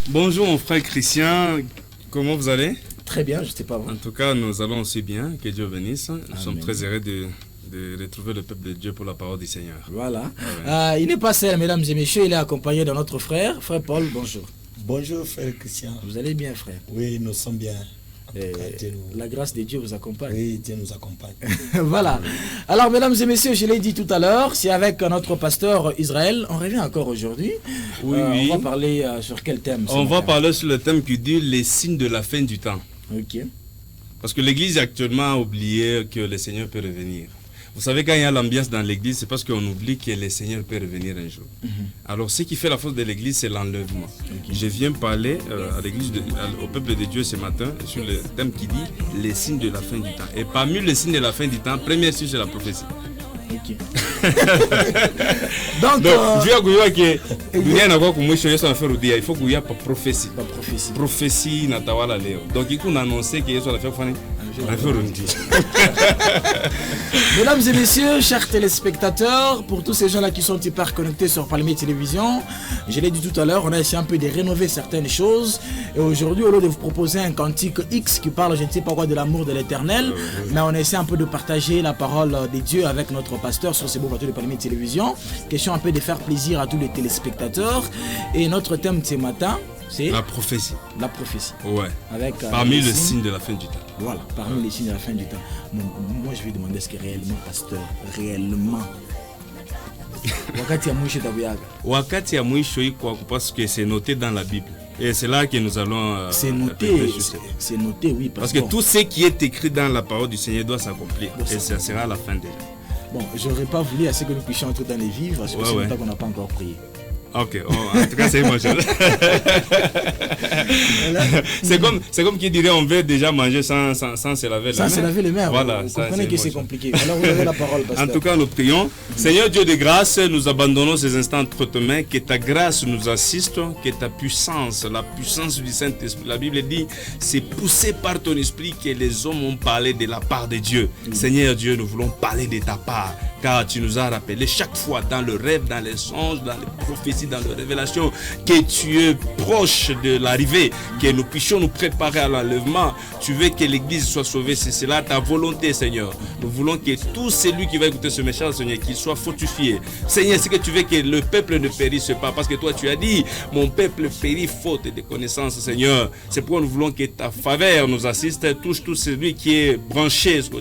Bonjour mon frère Christian, comment vous allez? Très bien, je ne sais pas vous. En tout cas, nous allons aussi bien, que Dieu bénisse. Nous sommes très heureux de retrouver le peuple de Dieu pour la parole du Seigneur. Voilà. Il n'est pas seul, mesdames et messieurs, il est accompagné de notre frère Paul, bonjour. Bonjour frère Christian. Vous allez bien frère? Oui, nous sommes bien. La grâce de Dieu vous accompagne. Oui, Dieu nous accompagne. Voilà. Alors, mesdames et messieurs, je l'ai dit tout à l'heure, c'est avec notre pasteur Israël. On revient encore aujourd'hui. Oui. On va parler sur quel thème? On va parler sur le thème qui dit les signes de la fin du temps. Ok. Parce que l'Église actuellement a oublié que le Seigneur peut revenir. Vous savez, quand il y a l'ambiance dans l'Église, c'est parce qu'on oublie que le Seigneur peut revenir un jour. Alors, ce qui fait la force de l'Église, c'est l'enlèvement. Je viens parler à l'Église, au peuple de Dieu ce matin, sur le thème qui dit les signes de la fin du temps. Et parmi les signes de la fin du temps, premier signe, c'est la prophétie. Ok. Donc, il faut qu'il y ait prophétie. Prophétie, Natawala Léo. Donc, il faut annoncer qu'il y a la fin. Mesdames et messieurs, chers téléspectateurs, pour tous ces gens-là qui sont hyper connectés sur Palmier Télévision, je l'ai dit tout à l'heure, on a essayé un peu de rénover certaines choses. Et aujourd'hui, au lieu de vous proposer un cantique X qui parle, je ne sais pas quoi, de l'amour de l'éternel, mais on essaie un peu de partager la parole de Dieu avec notre pasteur sur ces beaux plateaux de Palmier Télévision. Question un peu de faire plaisir à tous les téléspectateurs. Et notre thème de ce matin, c'est la prophétie. La prophétie. Ouais. Avec, parmi les signes de la fin du temps. Voilà, parmi les signes de la fin du temps. Moi, je vais demander ce que réellement, pasteur, réellement. Wakati ya mwisho iko parce que c'est noté dans la Bible. Et c'est là que nous allons. C'est noté, oui. Parce que tout ce qui est écrit dans la parole du Seigneur doit s'accomplir. Et ça sera la fin déjà. Bon, j'aurais pas voulu assez que nous puissions entrer dans les vivres parce que c'est longtemps qu'on n'a pas encore prié. Ok, en tout cas c'est moi. C'est comme qui dirait on veut déjà manger sans se laver les mains. Sans se laver les mains, voilà, vous comprenez que c'est compliqué. Alors vous avez la parole, pasteur. En tout cas nous prions. Seigneur Dieu de grâce, nous abandonnons ces instants entre tes mains, que ta grâce nous assiste, que ta puissance, la puissance du Saint-Esprit. La Bible dit, c'est poussé par ton esprit que les hommes ont parlé de la part de Dieu. Seigneur Dieu, nous voulons parler de ta part, car tu nous as rappelé chaque fois dans le rêve, dans les songes, dans les prophéties, dans les révélations, que tu es proche de l'arrivée, que nous puissions nous préparer à l'enlèvement. Tu veux que l'Église soit sauvée, c'est cela ta volonté, Seigneur. Nous voulons que tout celui qui va écouter ce message, Seigneur, qu'il soit fortifié. Seigneur, c'est que tu veux que le peuple ne périsse pas, parce que toi tu as dit, mon peuple périt faute de connaissances, Seigneur. C'est pourquoi nous voulons que ta faveur nous assiste, touche tout celui qui est branché